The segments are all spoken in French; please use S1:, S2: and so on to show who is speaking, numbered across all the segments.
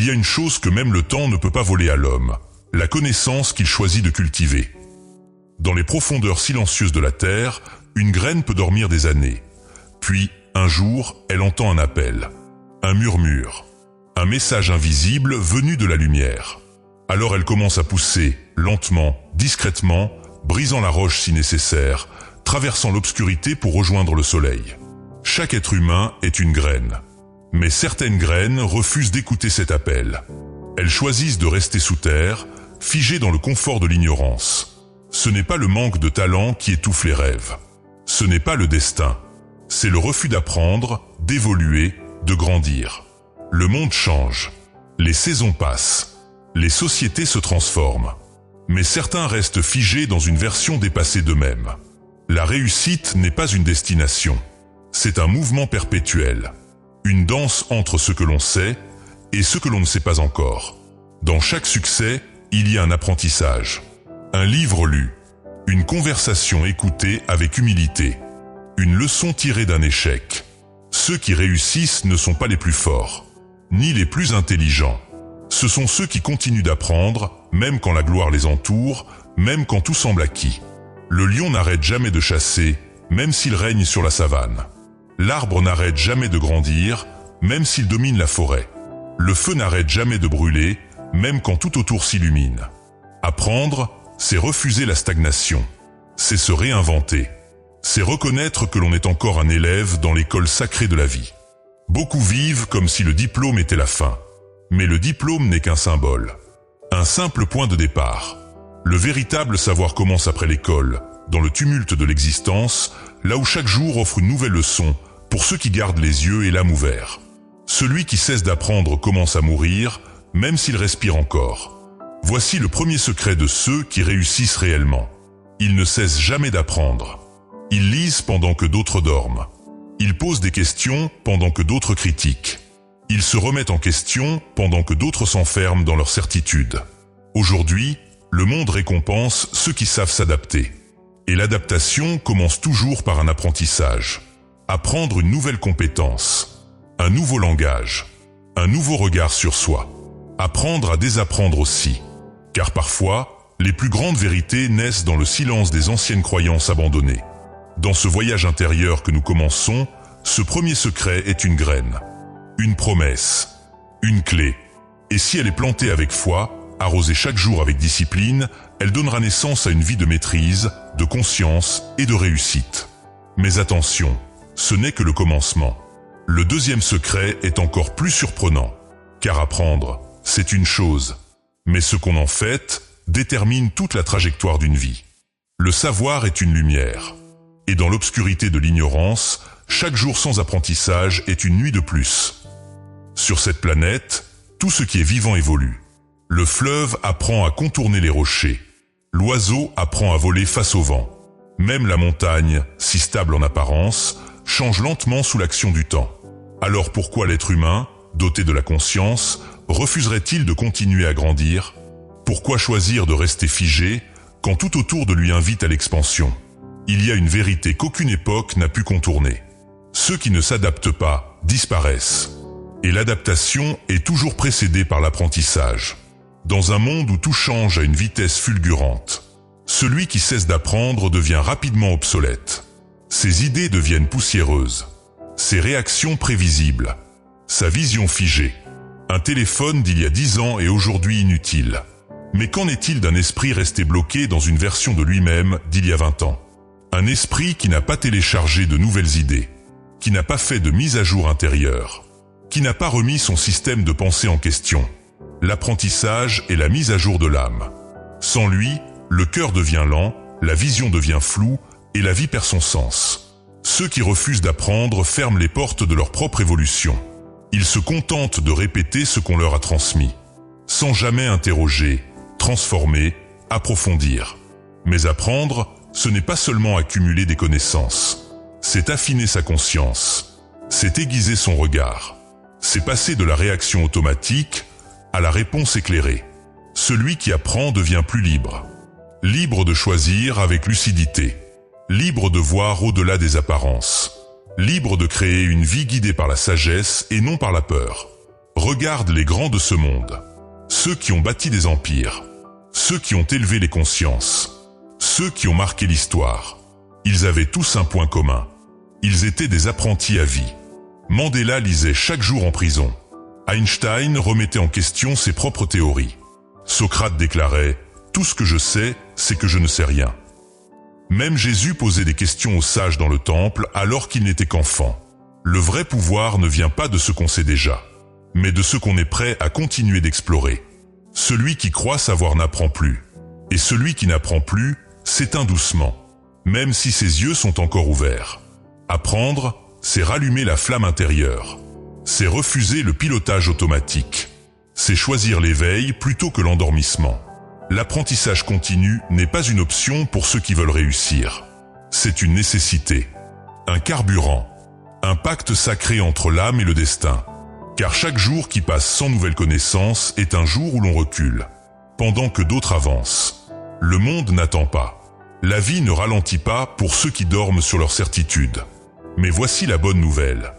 S1: Il y a une chose que même le temps ne peut pas voler à l'homme, la connaissance qu'il choisit de cultiver. Dans les profondeurs silencieuses de la terre, une graine peut dormir des années. Puis, un jour, elle entend un appel, un murmure, un message invisible venu de la lumière. Alors elle commence à pousser, lentement, discrètement, brisant la roche si nécessaire, traversant l'obscurité pour rejoindre le soleil. Chaque être humain est une graine. Mais certaines graines refusent d'écouter cet appel. Elles choisissent de rester sous terre, figées dans le confort de l'ignorance. Ce n'est pas le manque de talent qui étouffe les rêves. Ce n'est pas le destin. C'est le refus d'apprendre, d'évoluer, de grandir. Le monde change. Les saisons passent. Les sociétés se transforment. Mais certains restent figés dans une version dépassée d'eux-mêmes. La réussite n'est pas une destination. C'est un mouvement perpétuel. Une danse entre ce que l'on sait et ce que l'on ne sait pas encore. Dans chaque succès, il y a un apprentissage. Un livre lu. Une conversation écoutée avec humilité. Une leçon tirée d'un échec. Ceux qui réussissent ne sont pas les plus forts, ni les plus intelligents. Ce sont ceux qui continuent d'apprendre, même quand la gloire les entoure, même quand tout semble acquis. Le lion n'arrête jamais de chasser, même s'il règne sur la savane. L'arbre n'arrête jamais de grandir, même s'il domine la forêt. Le feu n'arrête jamais de brûler, même quand tout autour s'illumine. Apprendre, c'est refuser la stagnation. C'est se réinventer. C'est reconnaître que l'on est encore un élève dans l'école sacrée de la vie. Beaucoup vivent comme si le diplôme était la fin. Mais le diplôme n'est qu'un symbole. Un simple point de départ. Le véritable savoir commence après l'école, dans le tumulte de l'existence, là où chaque jour offre une nouvelle leçon, pour ceux qui gardent les yeux et l'âme ouverts. Celui qui cesse d'apprendre commence à mourir, même s'il respire encore. Voici le premier secret de ceux qui réussissent réellement. Ils ne cessent jamais d'apprendre. Ils lisent pendant que d'autres dorment. Ils posent des questions pendant que d'autres critiquent. Ils se remettent en question pendant que d'autres s'enferment dans leurs certitudes. Aujourd'hui, le monde récompense ceux qui savent s'adapter. Et l'adaptation commence toujours par un apprentissage. Apprendre une nouvelle compétence, un nouveau langage, un nouveau regard sur soi. Apprendre à désapprendre aussi. Car parfois, les plus grandes vérités naissent dans le silence des anciennes croyances abandonnées. Dans ce voyage intérieur que nous commençons, ce premier secret est une graine, une promesse, une clé. Et si elle est plantée avec foi, arrosée chaque jour avec discipline, elle donnera naissance à une vie de maîtrise, de conscience et de réussite. Mais attention, ce n'est que le commencement. Le deuxième secret est encore plus surprenant. Car apprendre, c'est une chose. Mais ce qu'on en fait détermine toute la trajectoire d'une vie. Le savoir est une lumière. Et dans l'obscurité de l'ignorance, chaque jour sans apprentissage est une nuit de plus. Sur cette planète, tout ce qui est vivant évolue. Le fleuve apprend à contourner les rochers. L'oiseau apprend à voler face au vent. Même la montagne, si stable en apparence, change lentement sous l'action du temps. Alors pourquoi l'être humain, doté de la conscience, refuserait-il de continuer à grandir? Pourquoi choisir de rester figé quand tout autour de lui invite à l'expansion? Il y a une vérité qu'aucune époque n'a pu contourner. Ceux qui ne s'adaptent pas disparaissent. Et l'adaptation est toujours précédée par l'apprentissage. Dans un monde où tout change à une vitesse fulgurante, celui qui cesse d'apprendre devient rapidement obsolète. Ses idées deviennent poussiéreuses. Ses réactions prévisibles. Sa vision figée. Un téléphone d'il y a 10 ans est aujourd'hui inutile. Mais qu'en est-il d'un esprit resté bloqué dans une version de lui-même d'il y a 20 ans? Un esprit qui n'a pas téléchargé de nouvelles idées, qui n'a pas fait de mise à jour intérieure, qui n'a pas remis son système de pensée en question. L'apprentissage est la mise à jour de l'âme. Sans lui, le cœur devient lent, la vision devient floue et la vie perd son sens. Ceux qui refusent d'apprendre ferment les portes de leur propre évolution. Ils se contentent de répéter ce qu'on leur a transmis, sans jamais interroger, transformer, approfondir. Mais apprendre, ce n'est pas seulement accumuler des connaissances. C'est affiner sa conscience. C'est aiguiser son regard. C'est passer de la réaction automatique à la réponse éclairée. Celui qui apprend devient plus libre. Libre de choisir avec lucidité. Libre de voir au-delà des apparences. Libre de créer une vie guidée par la sagesse et non par la peur. Regarde les grands de ce monde. Ceux qui ont bâti des empires. Ceux qui ont élevé les consciences. Ceux qui ont marqué l'histoire. Ils avaient tous un point commun. Ils étaient des apprentis à vie. Mandela lisait chaque jour en prison. Einstein remettait en question ses propres théories. Socrate déclarait « Tout ce que je sais, c'est que je ne sais rien ». Même Jésus posait des questions aux sages dans le temple alors qu'il n'était qu'enfant. Le vrai pouvoir ne vient pas de ce qu'on sait déjà, mais de ce qu'on est prêt à continuer d'explorer. Celui qui croit savoir n'apprend plus, et celui qui n'apprend plus s'éteint doucement, même si ses yeux sont encore ouverts. Apprendre, c'est rallumer la flamme intérieure. C'est refuser le pilotage automatique. C'est choisir l'éveil plutôt que l'endormissement. L'apprentissage continu n'est pas une option pour ceux qui veulent réussir. C'est une nécessité, un carburant, un pacte sacré entre l'âme et le destin. Car chaque jour qui passe sans nouvelle connaissance est un jour où l'on recule, pendant que d'autres avancent. Le monde n'attend pas. La vie ne ralentit pas pour ceux qui dorment sur leur certitude. Mais voici la bonne nouvelle.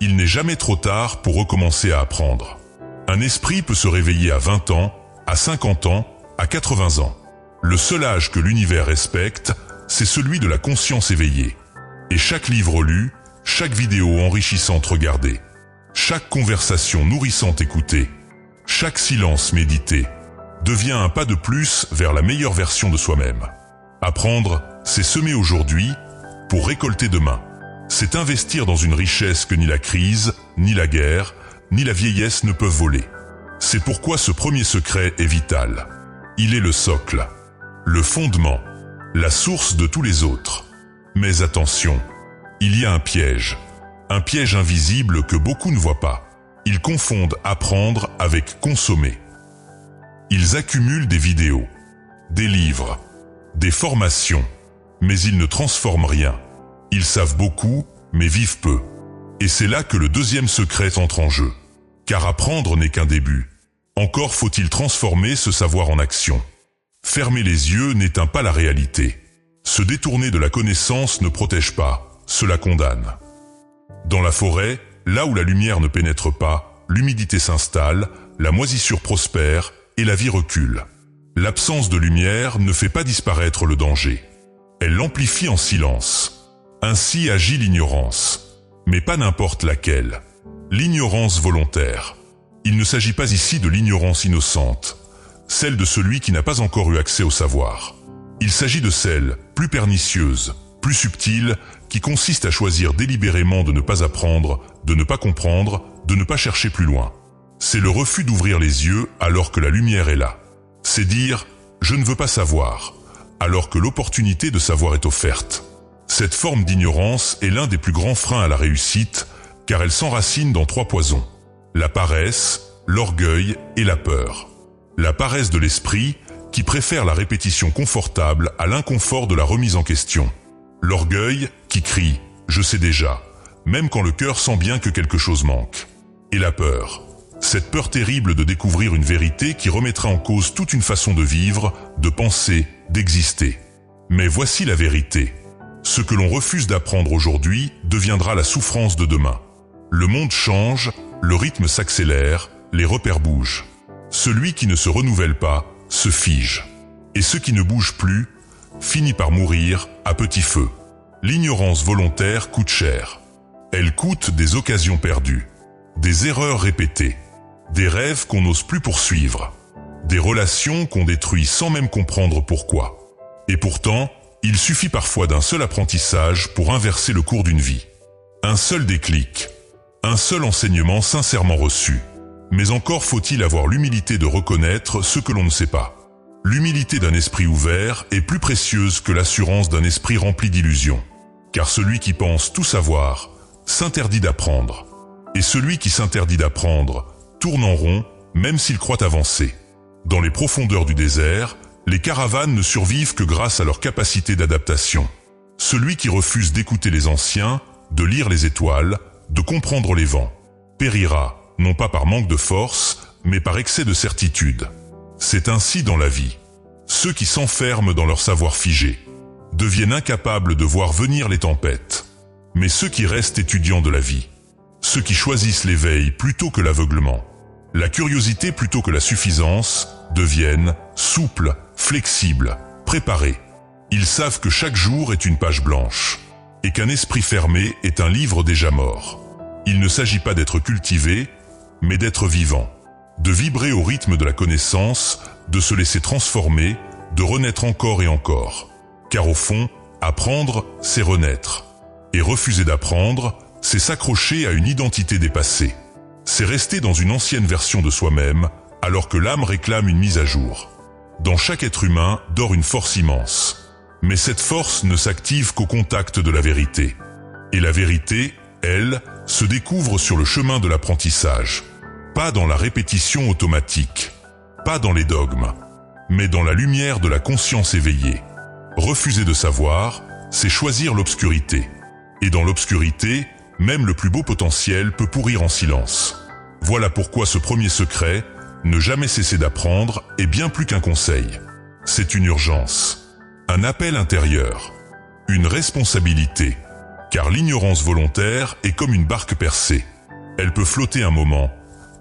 S1: Il n'est jamais trop tard pour recommencer à apprendre. Un esprit peut se réveiller à 20 ans, à 50 ans, à 80 ans. Le seul âge que l'univers respecte, c'est celui de la conscience éveillée. Et chaque livre lu, chaque vidéo enrichissante regardée, chaque conversation nourrissante écoutée, chaque silence médité, devient un pas de plus vers la meilleure version de soi-même. Apprendre, c'est semer aujourd'hui pour récolter demain. C'est investir dans une richesse que ni la crise, ni la guerre, ni la vieillesse ne peuvent voler. C'est pourquoi ce premier secret est vital. Il est le socle, le fondement, la source de tous les autres. Mais attention, il y a un piège invisible que beaucoup ne voient pas. Ils confondent apprendre avec consommer. Ils accumulent des vidéos, des livres, des formations, mais ils ne transforment rien. Ils savent beaucoup, mais vivent peu. Et c'est là que le deuxième secret entre en jeu. Car apprendre n'est qu'un début. Encore faut-il transformer ce savoir en action. Fermer les yeux n'éteint pas la réalité. Se détourner de la connaissance ne protège pas, cela condamne. Dans la forêt, là où la lumière ne pénètre pas, l'humidité s'installe, la moisissure prospère et la vie recule. L'absence de lumière ne fait pas disparaître le danger. Elle l'amplifie en silence. Ainsi agit l'ignorance, mais pas n'importe laquelle. L'ignorance volontaire. Il ne s'agit pas ici de l'ignorance innocente, celle de celui qui n'a pas encore eu accès au savoir. Il s'agit de celle, plus pernicieuse, plus subtile, qui consiste à choisir délibérément de ne pas apprendre, de ne pas comprendre, de ne pas chercher plus loin. C'est le refus d'ouvrir les yeux alors que la lumière est là. C'est dire « je ne veux pas savoir », alors que l'opportunité de savoir est offerte. Cette forme d'ignorance est l'un des plus grands freins à la réussite, car elle s'enracine dans 3 poisons. La paresse, l'orgueil et la peur. La paresse de l'esprit, qui préfère la répétition confortable à l'inconfort de la remise en question. L'orgueil, qui crie « je sais déjà », même quand le cœur sent bien que quelque chose manque. Et la peur. Cette peur terrible de découvrir une vérité qui remettra en cause toute une façon de vivre, de penser, d'exister. Mais voici la vérité. Ce que l'on refuse d'apprendre aujourd'hui deviendra la souffrance de demain. Le monde change, le rythme s'accélère, les repères bougent. Celui qui ne se renouvelle pas se fige. Et ce qui ne bouge plus finit par mourir à petit feu. L'ignorance volontaire coûte cher. Elle coûte des occasions perdues, des erreurs répétées, des rêves qu'on n'ose plus poursuivre, des relations qu'on détruit sans même comprendre pourquoi. Et pourtant, il suffit parfois d'un seul apprentissage pour inverser le cours d'une vie. Un seul déclic, un seul enseignement sincèrement reçu. Mais encore faut-il avoir l'humilité de reconnaître ce que l'on ne sait pas. L'humilité d'un esprit ouvert est plus précieuse que l'assurance d'un esprit rempli d'illusions. Car celui qui pense tout savoir s'interdit d'apprendre. Et celui qui s'interdit d'apprendre tourne en rond, même s'il croit avancer. Dans les profondeurs du désert, les caravanes ne survivent que grâce à leur capacité d'adaptation. Celui qui refuse d'écouter les anciens, de lire les étoiles, de comprendre les vents, périra, non pas par manque de force, mais par excès de certitude. C'est ainsi dans la vie. Ceux qui s'enferment dans leur savoir figé deviennent incapables de voir venir les tempêtes. Mais ceux qui restent étudiants de la vie, ceux qui choisissent l'éveil plutôt que l'aveuglement, La curiosité plutôt que la suffisance deviennent souples, flexibles, préparés. Ils savent que chaque jour est une page blanche et qu'un esprit fermé est un livre déjà mort. Il ne s'agit pas d'être cultivé, mais d'être vivant, de vibrer au rythme de la connaissance, de se laisser transformer, de renaître encore et encore. Car au fond, apprendre, c'est renaître. Et refuser d'apprendre, c'est s'accrocher à une identité dépassée. C'est rester dans une ancienne version de soi-même, alors que l'âme réclame une mise à jour. Dans chaque être humain dort une force immense. Mais cette force ne s'active qu'au contact de la vérité. Et la vérité, elle, se découvre sur le chemin de l'apprentissage. Pas dans la répétition automatique, pas dans les dogmes, mais dans la lumière de la conscience éveillée. Refuser de savoir, c'est choisir l'obscurité. Et dans l'obscurité, même le plus beau potentiel peut pourrir en silence. Voilà pourquoi ce premier secret, ne jamais cesser d'apprendre, est bien plus qu'un conseil. C'est une urgence. Un appel intérieur, une responsabilité, car l'ignorance volontaire est comme une barque percée. Elle peut flotter un moment,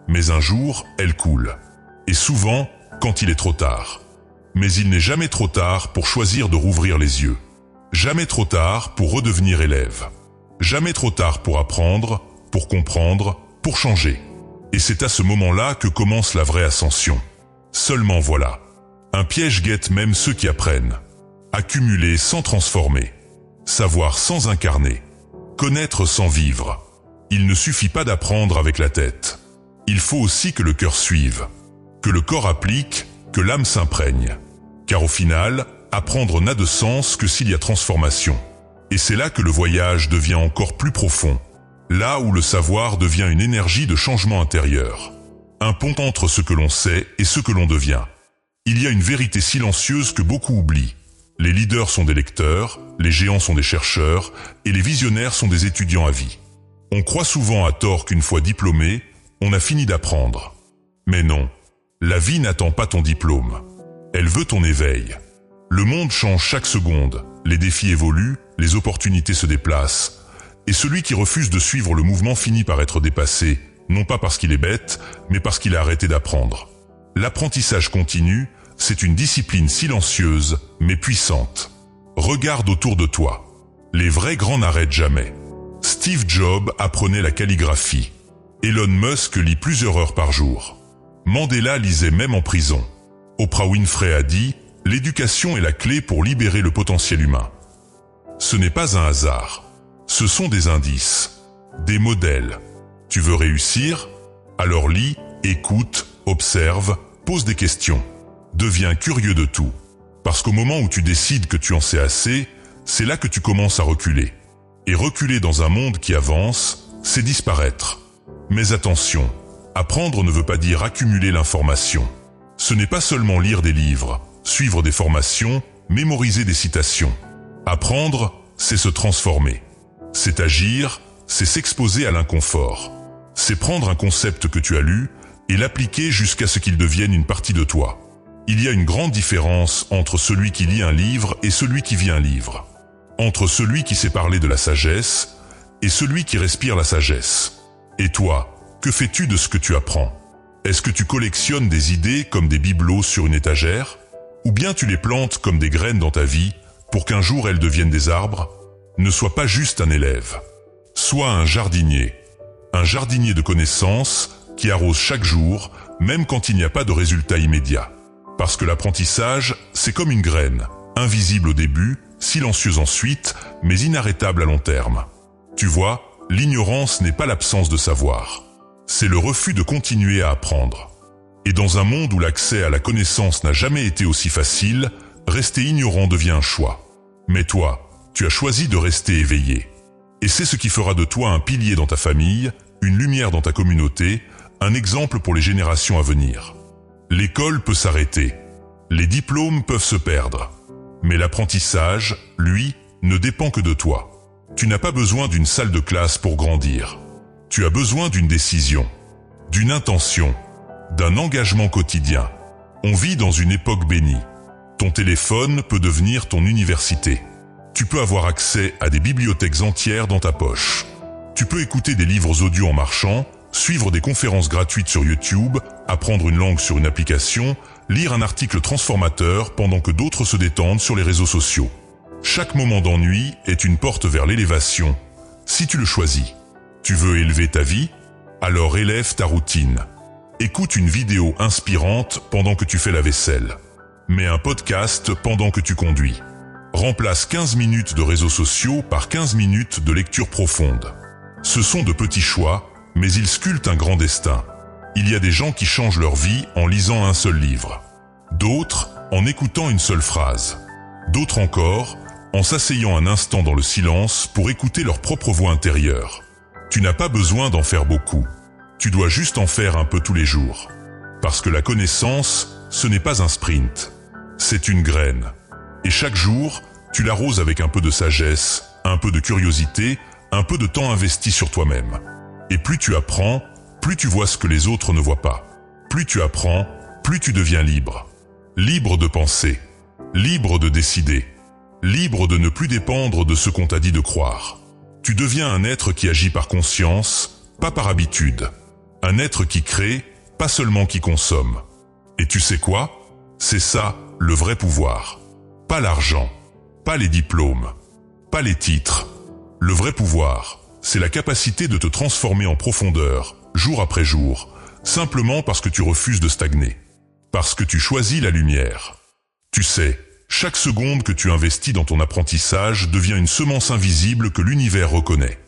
S1: mais un jour, elle coule. Et souvent, quand il est trop tard. Mais il n'est jamais trop tard pour choisir de rouvrir les yeux. Jamais trop tard pour redevenir élève. Jamais trop tard pour apprendre, pour comprendre, pour changer. Et c'est à ce moment-là que commence la vraie ascension. Seulement voilà. Un piège guette même ceux qui apprennent. Accumuler sans transformer, savoir sans incarner, connaître sans vivre. Il ne suffit pas d'apprendre avec la tête. Il faut aussi que le cœur suive, que le corps applique, que l'âme s'imprègne. Car au final, apprendre n'a de sens que s'il y a transformation. Et c'est là que le voyage devient encore plus profond, là où le savoir devient une énergie de changement intérieur. Un pont entre ce que l'on sait et ce que l'on devient. Il y a une vérité silencieuse que beaucoup oublient. Les leaders sont des lecteurs, les géants sont des chercheurs, et les visionnaires sont des étudiants à vie. On croit souvent à tort qu'une fois diplômé, on a fini d'apprendre. Mais non, la vie n'attend pas ton diplôme. Elle veut ton éveil. Le monde change chaque seconde, les défis évoluent, les opportunités se déplacent, et celui qui refuse de suivre le mouvement finit par être dépassé, non pas parce qu'il est bête, mais parce qu'il a arrêté d'apprendre. L'apprentissage continu, c'est une discipline silencieuse, mais puissante. Regarde autour de toi. Les vrais grands n'arrêtent jamais. Steve Jobs apprenait la calligraphie. Elon Musk lit plusieurs heures par jour. Mandela lisait même en prison. Oprah Winfrey a dit « L'éducation est la clé pour libérer le potentiel humain ». Ce n'est pas un hasard. Ce sont des indices, des modèles. Tu veux réussir? Alors lis, écoute, observe, pose des questions. Deviens curieux de tout. Parce qu'au moment où tu décides que tu en sais assez, c'est là que tu commences à reculer. Et reculer dans un monde qui avance, c'est disparaître. Mais attention, apprendre ne veut pas dire accumuler l'information. Ce n'est pas seulement lire des livres, suivre des formations, mémoriser des citations. Apprendre, c'est se transformer. C'est agir, c'est s'exposer à l'inconfort. C'est prendre un concept que tu as lu et l'appliquer jusqu'à ce qu'il devienne une partie de toi. Il y a une grande différence entre celui qui lit un livre et celui qui vit un livre. Entre celui qui sait parler de la sagesse et celui qui respire la sagesse. Et toi, que fais-tu de ce que tu apprends? Est-ce que tu collectionnes des idées comme des bibelots sur une étagère? Ou bien tu les plantes comme des graines dans ta vie pour qu'un jour elles deviennent des arbres? Ne sois pas juste un élève. Sois un jardinier de connaissances qui arrose chaque jour, même quand il n'y a pas de résultat immédiat. Parce que l'apprentissage, c'est comme une graine, invisible au début, silencieuse ensuite, mais inarrêtable à long terme. Tu vois, l'ignorance n'est pas l'absence de savoir. C'est le refus de continuer à apprendre. Et dans un monde où l'accès à la connaissance n'a jamais été aussi facile, rester ignorant devient un choix. Mais toi, tu as choisi de rester éveillé. Et c'est ce qui fera de toi un pilier dans ta famille, une lumière dans ta communauté, un exemple pour les générations à venir. L'école peut s'arrêter, les diplômes peuvent se perdre, mais l'apprentissage, lui, ne dépend que de toi. Tu n'as pas besoin d'une salle de classe pour grandir. Tu as besoin d'une décision, d'une intention, d'un engagement quotidien. On vit dans une époque bénie. Ton téléphone peut devenir ton université. Tu peux avoir accès à des bibliothèques entières dans ta poche. Tu peux écouter des livres audio en marchant, suivre des conférences gratuites sur YouTube, apprendre une langue sur une application, lire un article transformateur pendant que d'autres se détendent sur les réseaux sociaux. Chaque moment d'ennui est une porte vers l'élévation, si tu le choisis. Tu veux élever ta vie? Alors élève ta routine. Écoute une vidéo inspirante pendant que tu fais la vaisselle. Mets un podcast pendant que tu conduis. Remplace 15 minutes de réseaux sociaux par 15 minutes de lecture profonde. Ce sont de petits choix, mais ils sculptent un grand destin. Il y a des gens qui changent leur vie en lisant un seul livre. D'autres, en écoutant une seule phrase. D'autres encore, en s'asseyant un instant dans le silence pour écouter leur propre voix intérieure. Tu n'as pas besoin d'en faire beaucoup. Tu dois juste en faire un peu tous les jours. Parce que la connaissance, ce n'est pas un sprint. C'est une graine. Et chaque jour, tu l'arroses avec un peu de sagesse, un peu de curiosité, un peu de temps investi sur toi-même. Et plus tu apprends, plus tu vois ce que les autres ne voient pas. Plus tu apprends, plus tu deviens libre. Libre de penser. Libre de décider. Libre de ne plus dépendre de ce qu'on t'a dit de croire. Tu deviens un être qui agit par conscience, pas par habitude. Un être qui crée, pas seulement qui consomme. Et tu sais quoi? C'est ça, le vrai pouvoir. Pas l'argent, pas les diplômes, pas les titres. Le vrai pouvoir, c'est la capacité de te transformer en profondeur, jour après jour, simplement parce que tu refuses de stagner. Parce que tu choisis la lumière. Tu sais, chaque seconde que tu investis dans ton apprentissage devient une semence invisible que l'univers reconnaît.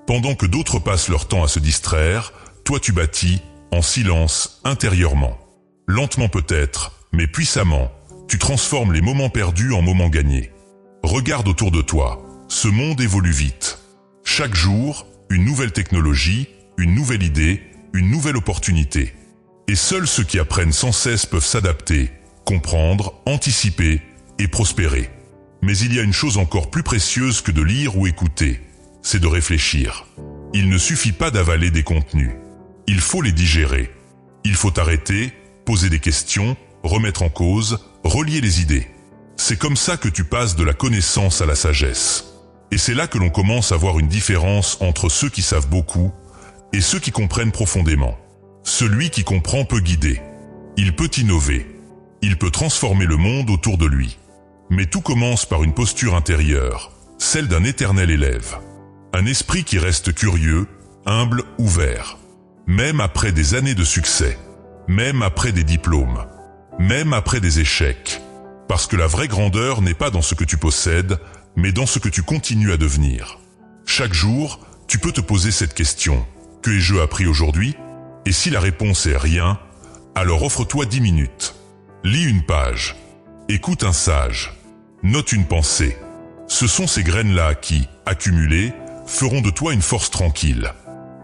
S1: Pendant que d'autres passent leur temps à se distraire, toi tu bâtis, en silence, intérieurement. Lentement peut-être, mais puissamment, tu transformes les moments perdus en moments gagnés. Regarde autour de toi, ce monde évolue vite. Chaque jour, une nouvelle technologie, une nouvelle idée, une nouvelle opportunité. Et seuls ceux qui apprennent sans cesse peuvent s'adapter, comprendre, anticiper et prospérer. Mais il y a une chose encore plus précieuse que de lire ou écouter, c'est de réfléchir. Il ne suffit pas d'avaler des contenus. Il faut les digérer. Il faut arrêter, poser des questions, remettre en cause, relier les idées. C'est comme ça que tu passes de la connaissance à la sagesse. Et c'est là que l'on commence à voir une différence entre ceux qui savent beaucoup et ceux qui comprennent profondément. Celui qui comprend peut guider. Il peut innover. Il peut transformer le monde autour de lui. Mais tout commence par une posture intérieure, celle d'un éternel élève. Un esprit qui reste curieux, humble, ouvert. Même après des années de succès. Même après des diplômes. Même après des échecs. Parce que la vraie grandeur n'est pas dans ce que tu possèdes, mais dans ce que tu continues à devenir. Chaque jour, tu peux te poser cette question. Que ai-je appris aujourd'hui? Et si la réponse est rien, alors offre-toi 10 minutes. Lis une page. Écoute un sage. Note une pensée. Ce sont ces graines-là qui, accumulées, feront de toi une force tranquille.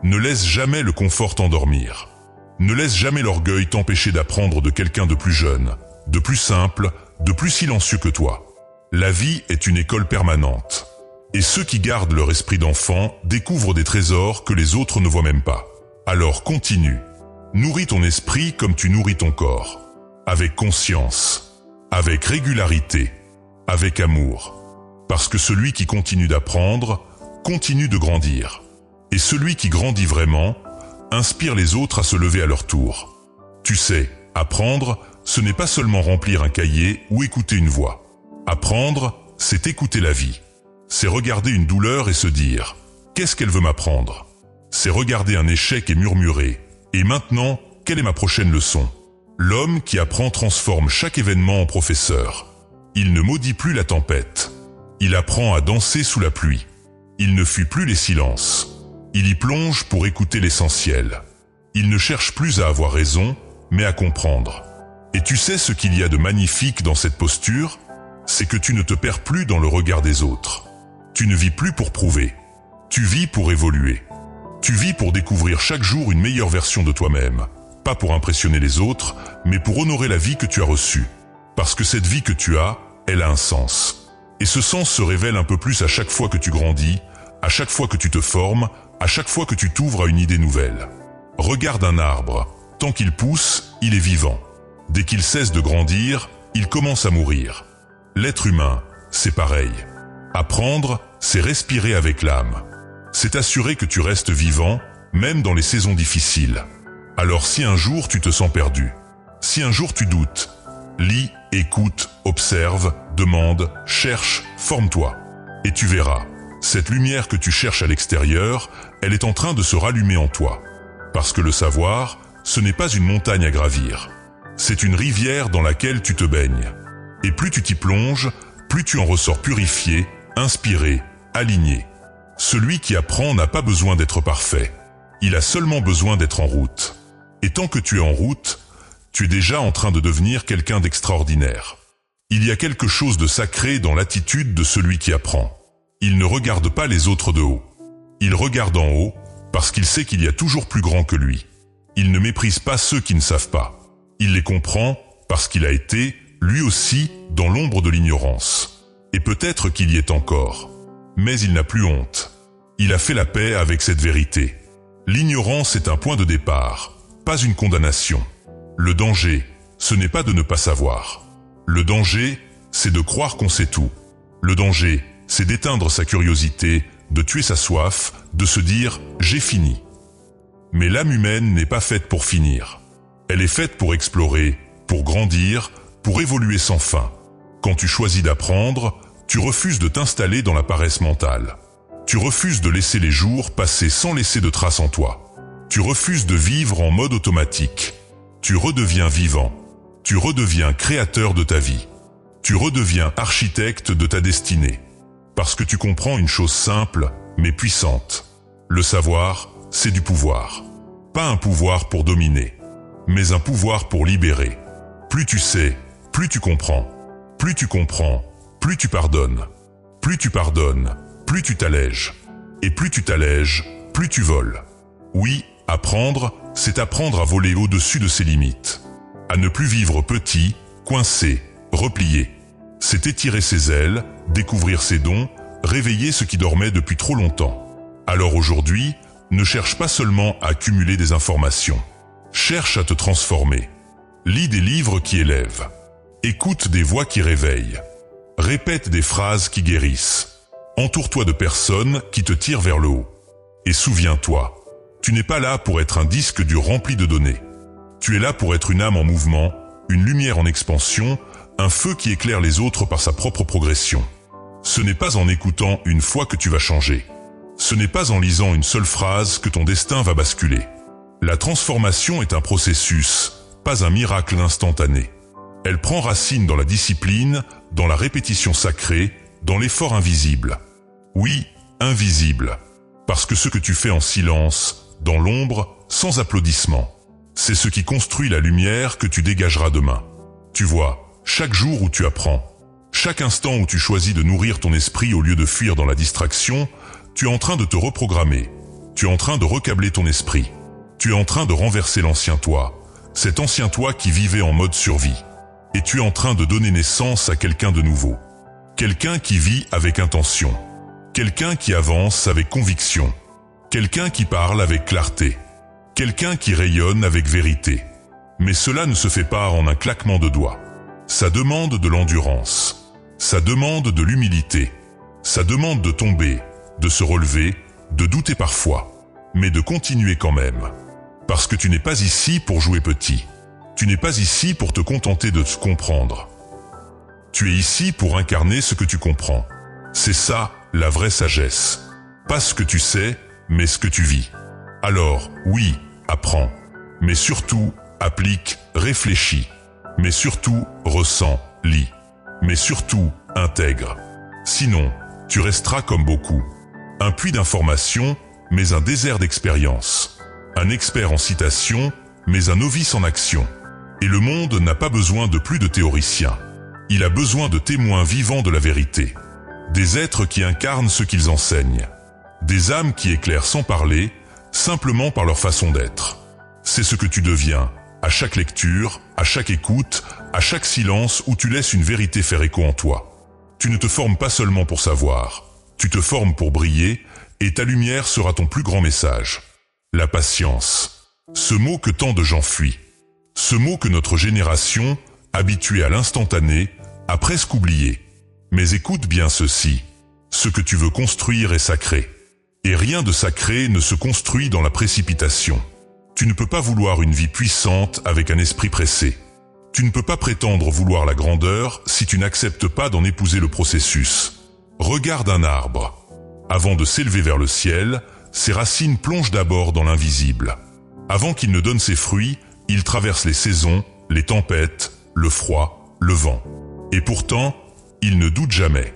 S1: Ne laisse jamais le confort t'endormir. Ne laisse jamais l'orgueil t'empêcher d'apprendre de quelqu'un de plus jeune, de plus simple, de plus silencieux que toi. La vie est une école permanente. Et ceux qui gardent leur esprit d'enfant découvrent des trésors que les autres ne voient même pas. Alors continue. Nourris ton esprit comme tu nourris ton corps. Avec conscience. Avec régularité. Avec amour. Parce que celui qui continue d'apprendre, continue de grandir. Et celui qui grandit vraiment, inspire les autres à se lever à leur tour. Tu sais, apprendre, ce n'est pas seulement remplir un cahier ou écouter une voix. Apprendre, c'est écouter la vie. C'est regarder une douleur et se dire « Qu'est-ce qu'elle veut m'apprendre ?» C'est regarder un échec et murmurer « Et maintenant, quelle est ma prochaine leçon ?» L'homme qui apprend transforme chaque événement en professeur. Il ne maudit plus la tempête. Il apprend à danser sous la pluie. Il ne fuit plus les silences. Il y plonge pour écouter l'essentiel. Il ne cherche plus à avoir raison, mais à comprendre. Et tu sais ce qu'il y a de magnifique dans cette posture? C'est que tu ne te perds plus dans le regard des autres. Tu ne vis plus pour prouver. Tu vis pour évoluer. Tu vis pour découvrir chaque jour une meilleure version de toi-même. Pas pour impressionner les autres, mais pour honorer la vie que tu as reçue. Parce que cette vie que tu as, elle a un sens. Et ce sens se révèle un peu plus à chaque fois que tu grandis, à chaque fois que tu te formes, à chaque fois que tu t'ouvres à une idée nouvelle. Regarde un arbre. Tant qu'il pousse, il est vivant. Dès qu'il cesse de grandir, il commence à mourir. L'être humain, c'est pareil. Apprendre, c'est respirer avec l'âme. C'est assurer que tu restes vivant, même dans les saisons difficiles. Alors si un jour tu te sens perdu, si un jour tu doutes, lis, écoute, observe, demande, cherche, forme-toi. Et tu verras, cette lumière que tu cherches à l'extérieur, elle est en train de se rallumer en toi. Parce que le savoir, ce n'est pas une montagne à gravir. C'est une rivière dans laquelle tu te baignes. Et plus tu t'y plonges, plus tu en ressors purifié, inspiré, aligné. Celui qui apprend n'a pas besoin d'être parfait. Il a seulement besoin d'être en route. Et tant que tu es en route, tu es déjà en train de devenir quelqu'un d'extraordinaire. Il y a quelque chose de sacré dans l'attitude de celui qui apprend. Il ne regarde pas les autres de haut. Il regarde en haut parce qu'il sait qu'il y a toujours plus grand que lui. Il ne méprise pas ceux qui ne savent pas. Il les comprend parce qu'il a été, lui aussi, dans l'ombre de l'ignorance. Et peut-être qu'il y est encore. Mais il n'a plus honte. Il a fait la paix avec cette vérité. L'ignorance est un point de départ, pas une condamnation. Le danger, ce n'est pas de ne pas savoir. Le danger, c'est de croire qu'on sait tout. Le danger, c'est d'éteindre sa curiosité, de tuer sa soif, de se dire « j'ai fini ». Mais l'âme humaine n'est pas faite pour finir. Elle est faite pour explorer, pour grandir, pour évoluer sans fin. Quand tu choisis d'apprendre, tu refuses de t'installer dans la paresse mentale. Tu refuses de laisser les jours passer sans laisser de traces en toi. Tu refuses de vivre en mode automatique. Tu redeviens vivant. Tu redeviens créateur de ta vie. Tu redeviens architecte de ta destinée. Parce que tu comprends une chose simple, mais puissante. Le savoir, c'est du pouvoir. Pas un pouvoir pour dominer, mais un pouvoir pour libérer. Plus tu sais, plus tu comprends. Plus tu comprends, plus tu pardonnes. Plus tu pardonnes, plus tu t'allèges. Et plus tu t'allèges, plus tu voles. Oui, apprendre, c'est apprendre à voler au-dessus de ses limites. À ne plus vivre petit, coincé, replié. C'est étirer ses ailes, découvrir ses dons, réveiller ce qui dormait depuis trop longtemps. Alors aujourd'hui, ne cherche pas seulement à accumuler des informations. Cherche à te transformer. Lis des livres qui élèvent. Écoute des voix qui réveillent. Répète des phrases qui guérissent. Entoure-toi de personnes qui te tirent vers le haut. Et souviens-toi, tu n'es pas là pour être un disque dur rempli de données. Tu es là pour être une âme en mouvement, une lumière en expansion, un feu qui éclaire les autres par sa propre progression. Ce n'est pas en écoutant une fois que tu vas changer. Ce n'est pas en lisant une seule phrase que ton destin va basculer. La transformation est un processus, pas un miracle instantané. Elle prend racine dans la discipline, dans la répétition sacrée, dans l'effort invisible. Oui, invisible. Parce que ce que tu fais en silence, dans l'ombre, sans applaudissement, c'est ce qui construit la lumière que tu dégageras demain. Tu vois, chaque jour où tu apprends, chaque instant où tu choisis de nourrir ton esprit au lieu de fuir dans la distraction, tu es en train de te reprogrammer. Tu es en train de recabler ton esprit. Tu es en train de renverser l'ancien toi, cet ancien toi qui vivait en mode survie. Et tu es en train de donner naissance à quelqu'un de nouveau. Quelqu'un qui vit avec intention. Quelqu'un qui avance avec conviction. Quelqu'un qui parle avec clarté. Quelqu'un qui rayonne avec vérité. Mais cela ne se fait pas en un claquement de doigts. Ça demande de l'endurance. Ça demande de l'humilité. Ça demande de tomber, de se relever, de douter parfois, mais de continuer quand même. Parce que tu n'es pas ici pour jouer petit. Tu n'es pas ici pour te contenter de te comprendre. Tu es ici pour incarner ce que tu comprends. C'est ça, la vraie sagesse. Pas ce que tu sais, mais ce que tu vis. Alors, oui, apprends. Mais surtout, applique, réfléchis. Mais surtout, ressens, lis. Mais surtout, intègre. Sinon, tu resteras comme beaucoup. Un puits d'informations, mais un désert d'expérience. Un expert en citation, mais un novice en action. Et le monde n'a pas besoin de plus de théoriciens. Il a besoin de témoins vivants de la vérité. Des êtres qui incarnent ce qu'ils enseignent. Des âmes qui éclairent sans parler, simplement par leur façon d'être. C'est ce que tu deviens, à chaque lecture, à chaque écoute, à chaque silence où tu laisses une vérité faire écho en toi. Tu ne te formes pas seulement pour savoir, tu te formes pour briller, et ta lumière sera ton plus grand message. La patience. Ce mot que tant de gens fuient. Ce mot que notre génération, habituée à l'instantané, a presque oublié. Mais écoute bien ceci. Ce que tu veux construire est sacré. Et rien de sacré ne se construit dans la précipitation. Tu ne peux pas vouloir une vie puissante avec un esprit pressé. Tu ne peux pas prétendre vouloir la grandeur si tu n'acceptes pas d'en épouser le processus. Regarde un arbre. Avant de s'élever vers le ciel, ses racines plongent d'abord dans l'invisible. Avant qu'il ne donne ses fruits, il traverse les saisons, les tempêtes, le froid, le vent. Et pourtant, il ne doute jamais.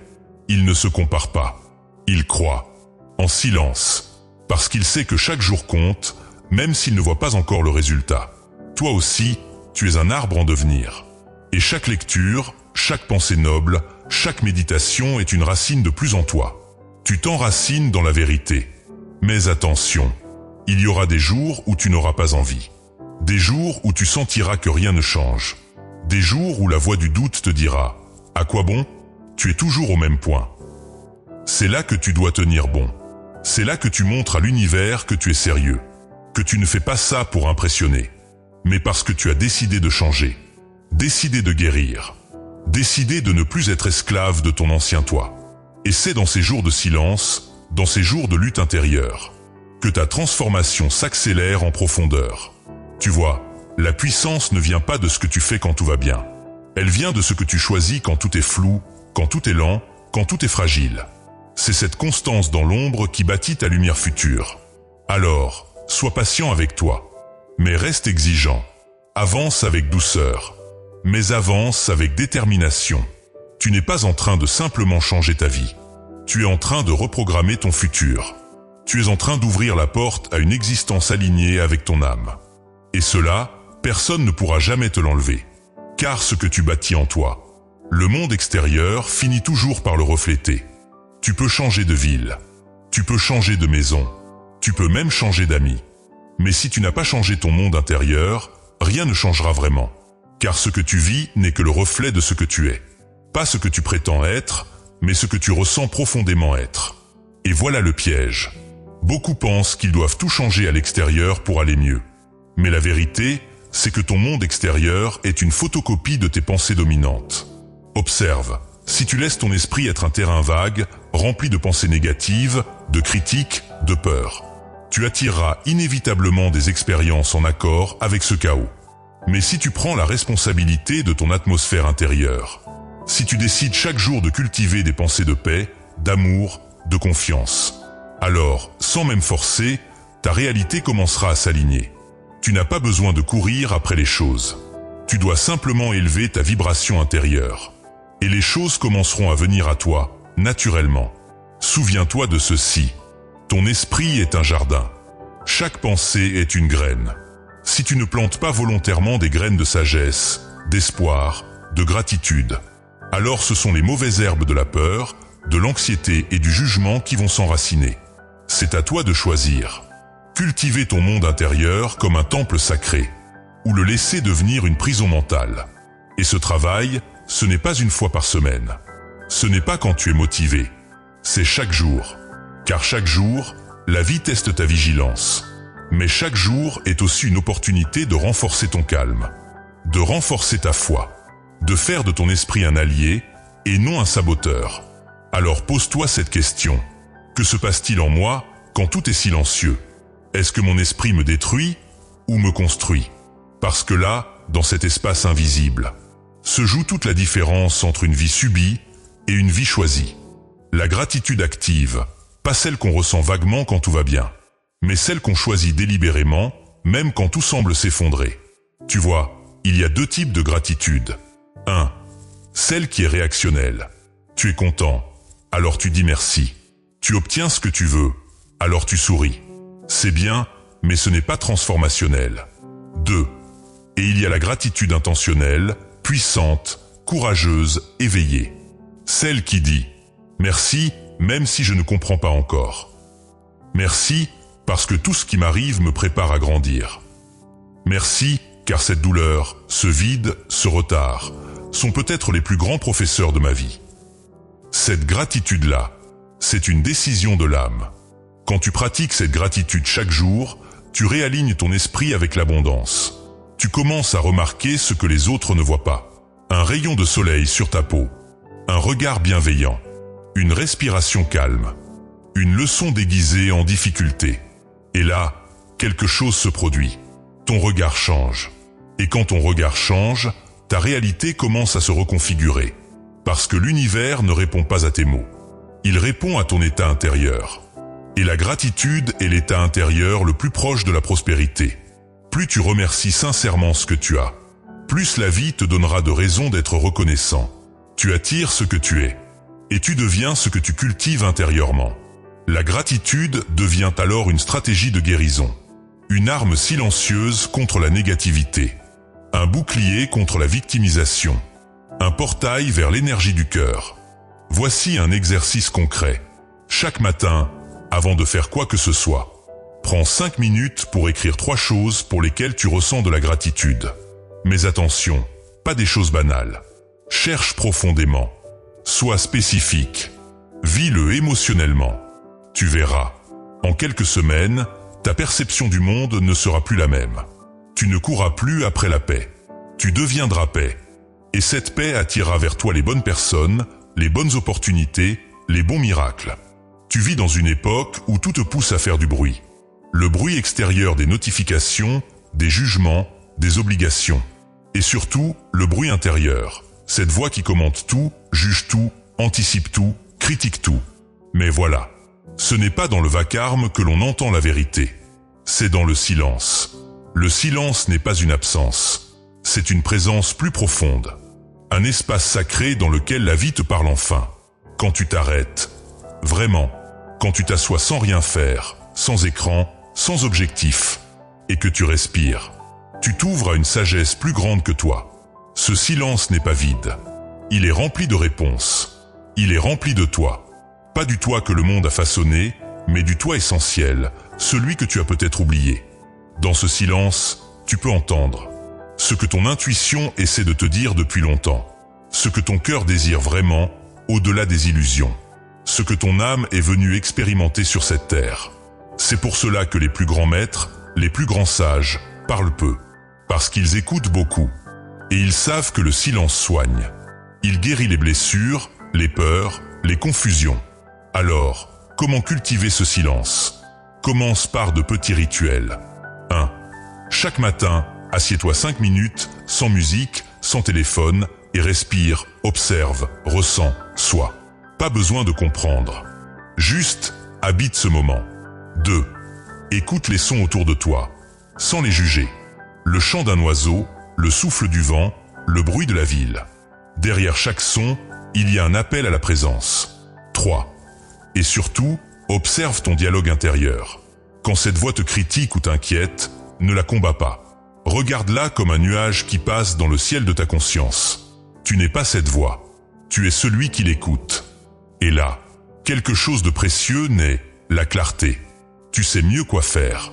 S1: Il ne se compare pas. Il croit, en silence, parce qu'il sait que chaque jour compte, même s'il ne voit pas encore le résultat. Toi aussi, tu es un arbre en devenir. Et chaque lecture, chaque pensée noble, chaque méditation est une racine de plus en toi. Tu t'enracines dans la vérité. Mais attention, il y aura des jours où tu n'auras pas envie. Des jours où tu sentiras que rien ne change. Des jours où la voix du doute te dira « À quoi bon ? Tu es toujours au même point. » C'est là que tu dois tenir bon. C'est là que tu montres à l'univers que tu es sérieux. Que tu ne fais pas ça pour impressionner. Mais parce que tu as décidé de changer. Décidé de guérir. Décidé de ne plus être esclave de ton ancien toi. Et c'est dans ces jours de silence, dans ces jours de lutte intérieure, que ta transformation s'accélère en profondeur. Tu vois, la puissance ne vient pas de ce que tu fais quand tout va bien. Elle vient de ce que tu choisis quand tout est flou, quand tout est lent, quand tout est fragile. C'est cette constance dans l'ombre qui bâtit ta lumière future. Alors, sois patient avec toi, mais reste exigeant. Avance avec douceur, mais avance avec détermination. Tu n'es pas en train de simplement changer ta vie. Tu es en train de reprogrammer ton futur. Tu es en train d'ouvrir la porte à une existence alignée avec ton âme. Et cela, personne ne pourra jamais te l'enlever. Car ce que tu bâtis en toi, le monde extérieur finit toujours par le refléter. Tu peux changer de ville, tu peux changer de maison, tu peux même changer d'amis. Mais si tu n'as pas changé ton monde intérieur, rien ne changera vraiment. Car ce que tu vis n'est que le reflet de ce que tu es. Pas ce que tu prétends être, mais ce que tu ressens profondément être. Et voilà le piège. Beaucoup pensent qu'ils doivent tout changer à l'extérieur pour aller mieux. Mais la vérité, c'est que ton monde extérieur est une photocopie de tes pensées dominantes. Observe, si tu laisses ton esprit être un terrain vague, rempli de pensées négatives, de critiques, de peur, tu attireras inévitablement des expériences en accord avec ce chaos. Mais si tu prends la responsabilité de ton atmosphère intérieure, si tu décides chaque jour de cultiver des pensées de paix, d'amour, de confiance, alors, sans même forcer, ta réalité commencera à s'aligner. Tu n'as pas besoin de courir après les choses. Tu dois simplement élever ta vibration intérieure. Et les choses commenceront à venir à toi, naturellement. Souviens-toi de ceci. Ton esprit est un jardin. Chaque pensée est une graine. Si tu ne plantes pas volontairement des graines de sagesse, d'espoir, de gratitude, alors ce sont les mauvaises herbes de la peur, de l'anxiété et du jugement qui vont s'enraciner. C'est à toi de choisir. Cultiver ton monde intérieur comme un temple sacré, ou le laisser devenir une prison mentale. Et ce travail, ce n'est pas une fois par semaine. Ce n'est pas quand tu es motivé. C'est chaque jour. Car chaque jour, la vie teste ta vigilance. Mais chaque jour est aussi une opportunité de renforcer ton calme, de renforcer ta foi, de faire de ton esprit un allié et non un saboteur. Alors pose-toi cette question. Que se passe-t-il en moi quand tout est silencieux? Est-ce que mon esprit me détruit ou me construit? Parce que là, dans cet espace invisible, se joue toute la différence entre une vie subie et une vie choisie. La gratitude active, pas celle qu'on ressent vaguement quand tout va bien, mais celle qu'on choisit délibérément, même quand tout semble s'effondrer. Tu vois, il y a deux types de gratitude. 1. Celle qui est réactionnelle. Tu es content, alors tu dis merci. Tu obtiens ce que tu veux, alors tu souris. C'est bien, mais ce n'est pas transformationnel. 2. Et il y a la gratitude intentionnelle, puissante, courageuse, éveillée. Celle qui dit « Merci, même si je ne comprends pas encore. Merci, parce que tout ce qui m'arrive me prépare à grandir. Merci, car cette douleur, ce vide, ce retard, sont peut-être les plus grands professeurs de ma vie. » Cette gratitude-là, c'est une décision de l'âme. Quand tu pratiques cette gratitude chaque jour, tu réalignes ton esprit avec l'abondance. Tu commences à remarquer ce que les autres ne voient pas. Un rayon de soleil sur ta peau, un regard bienveillant, une respiration calme. une leçon déguisée en difficulté. Et là, quelque chose se produit. Ton regard change. Et quand ton regard change, ta réalité commence à se reconfigurer. Parce que l'univers ne répond pas à tes mots. Il répond à ton état intérieur. Et la gratitude est l'état intérieur le plus proche de la prospérité. Plus tu remercies sincèrement ce que tu as, plus la vie te donnera de raisons d'être reconnaissant. Tu attires ce que tu es. Et tu deviens ce que tu cultives intérieurement. La gratitude devient alors une stratégie de guérison. Une arme silencieuse contre la négativité. Un bouclier contre la victimisation. Un portail vers l'énergie du cœur. Voici un exercice concret. Chaque matin, avant de faire quoi que ce soit, prends 5 minutes pour écrire 3 choses pour lesquelles tu ressens de la gratitude. Mais attention, pas des choses banales. Cherche profondément. Sois spécifique. Vis-le émotionnellement. Tu verras. En quelques semaines, ta perception du monde ne sera plus la même. Tu ne courras plus après la paix. Tu deviendras paix. Et cette paix attirera vers toi les bonnes personnes, les bonnes opportunités, les bons miracles. Tu vis dans une époque où tout te pousse à faire du bruit. Le bruit extérieur des notifications, des jugements, des obligations. Et surtout, le bruit intérieur. Cette voix qui commente tout, juge tout, anticipe tout, critique tout. Mais voilà. Ce n'est pas dans le vacarme que l'on entend la vérité. C'est dans le silence. Le silence n'est pas une absence. C'est une présence plus profonde. Un espace sacré dans lequel la vie te parle enfin. Quand tu t'arrêtes. Vraiment. Quand tu t'assois sans rien faire, sans écran, sans objectif. Et que tu respires. Tu t'ouvres à une sagesse plus grande que toi. Ce silence n'est pas vide. Il est rempli de réponses. Il est rempli de toi. Pas du toi que le monde a façonné, mais du toi essentiel, celui que tu as peut-être oublié. Dans ce silence, tu peux entendre ce que ton intuition essaie de te dire depuis longtemps, ce que ton cœur désire vraiment, au-delà des illusions, ce que ton âme est venue expérimenter sur cette terre. C'est pour cela que les plus grands maîtres, les plus grands sages, parlent peu, parce qu'ils écoutent beaucoup, et ils savent que le silence soigne. Il guérit les blessures, les peurs, les confusions. Alors, comment cultiver ce silence? Commence par de petits rituels. 1. Chaque matin, assieds-toi 5 minutes, sans musique, sans téléphone, et respire, observe, ressens, sois. Pas besoin de comprendre. Juste, habite ce moment. 2. Écoute les sons autour de toi, sans les juger. Le chant d'un oiseau, le souffle du vent, le bruit de la ville. Derrière chaque son, il y a un appel à la présence. 3. Et surtout, observe ton dialogue intérieur. Quand cette voix te critique ou t'inquiète, ne la combats pas. Regarde-la comme un nuage qui passe dans le ciel de ta conscience. Tu n'es pas cette voix. Tu es celui qui l'écoute. Et là, quelque chose de précieux naît, la clarté. Tu sais mieux quoi faire.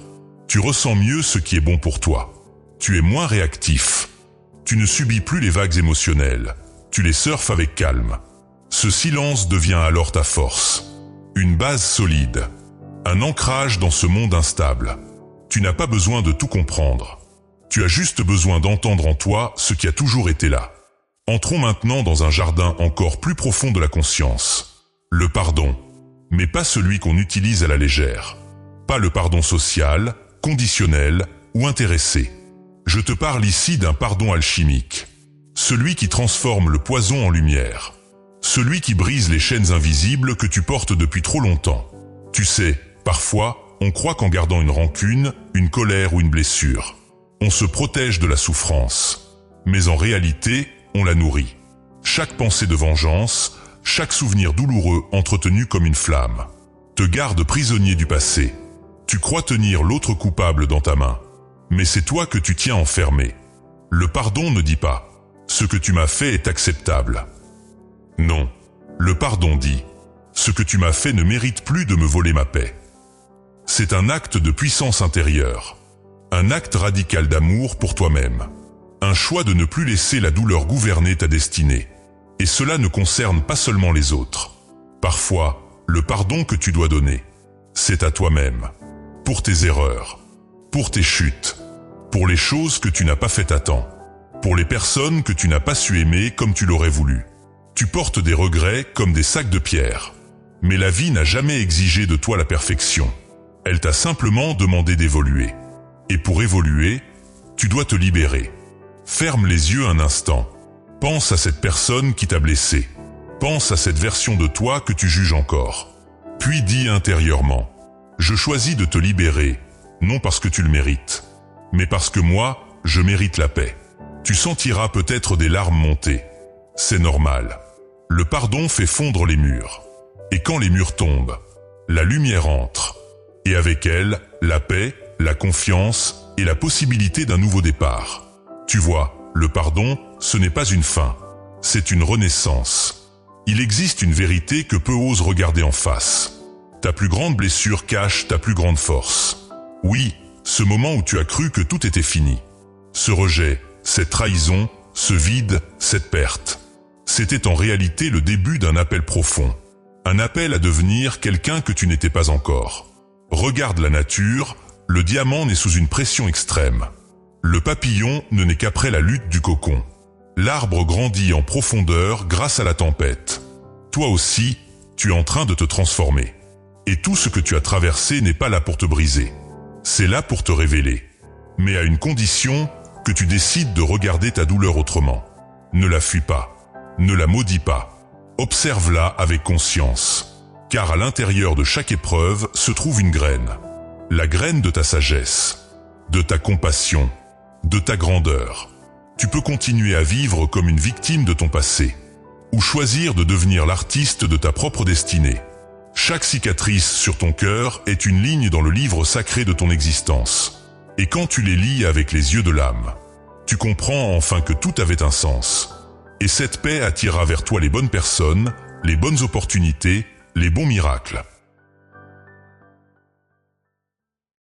S1: Tu ressens mieux ce qui est bon pour toi. Tu es moins réactif. Tu ne subis plus les vagues émotionnelles. Tu les surfes avec calme. Ce silence devient alors ta force. Une base solide. Un ancrage dans ce monde instable. Tu n'as pas besoin de tout comprendre. Tu as juste besoin d'entendre en toi ce qui a toujours été là. Entrons maintenant dans un jardin encore plus profond de la conscience. Le pardon. Mais pas celui qu'on utilise à la légère. Pas le pardon social, conditionnel ou intéressé. Je te parle ici d'un pardon alchimique. Celui qui transforme le poison en lumière. Celui qui brise les chaînes invisibles que tu portes depuis trop longtemps. Tu sais, parfois, on croit qu'en gardant une rancune, une colère ou une blessure, on se protège de la souffrance. Mais en réalité, on la nourrit. Chaque pensée de vengeance, chaque souvenir douloureux entretenu comme une flamme, te garde prisonnier du passé. Tu crois tenir l'autre coupable dans ta main, mais c'est toi que tu tiens enfermé. Le pardon ne dit pas « ce que tu m'as fait est acceptable ». Non, le pardon dit « ce que tu m'as fait ne mérite plus de me voler ma paix ». C'est un acte de puissance intérieure, un acte radical d'amour pour toi-même, un choix de ne plus laisser la douleur gouverner ta destinée. Et cela ne concerne pas seulement les autres. Parfois, le pardon que tu dois donner, c'est à toi-même, pour tes erreurs, pour tes chutes, pour les choses que tu n'as pas faites à temps, pour les personnes que tu n'as pas su aimer comme tu l'aurais voulu. Tu portes des regrets comme des sacs de pierre. Mais la vie n'a jamais exigé de toi la perfection. Elle t'a simplement demandé d'évoluer. Et pour évoluer, tu dois te libérer. Ferme les yeux un instant. Pense à cette personne qui t'a blessé. Pense à cette version de toi que tu juges encore. Puis dis intérieurement, je choisis de te libérer, non parce que tu le mérites, mais parce que moi, je mérite la paix. Tu sentiras peut-être des larmes monter. C'est normal. Le pardon fait fondre les murs. Et quand les murs tombent, la lumière entre. Et avec elle, la paix, la confiance et la possibilité d'un nouveau départ. Tu vois, le pardon, ce n'est pas une fin, c'est une renaissance. Il existe une vérité que peu osent regarder en face. Ta plus grande blessure cache ta plus grande force. Oui, ce moment où tu as cru que tout était fini. Ce rejet, cette trahison, ce vide, cette perte. C'était en réalité le début d'un appel profond. Un appel à devenir quelqu'un que tu n'étais pas encore. Regarde la nature, le diamant naît sous une pression extrême. Le papillon ne naît qu'après la lutte du cocon. L'arbre grandit en profondeur grâce à la tempête. Toi aussi, tu es en train de te transformer. Et tout ce que tu as traversé n'est pas là pour te briser. C'est là pour te révéler. Mais à une condition, que tu décides de regarder ta douleur autrement. Ne la fuis pas. Ne la maudis pas. Observe-la avec conscience. Car à l'intérieur de chaque épreuve se trouve une graine. La graine de ta sagesse, de ta compassion, de ta grandeur. Tu peux continuer à vivre comme une victime de ton passé, ou choisir de devenir l'artiste de ta propre destinée. Chaque cicatrice sur ton cœur est une ligne dans le livre sacré de ton existence. Et quand tu les lis avec les yeux de l'âme, tu comprends enfin que tout avait un sens. Et cette paix attirera vers toi les bonnes personnes, les bonnes opportunités, les bons miracles.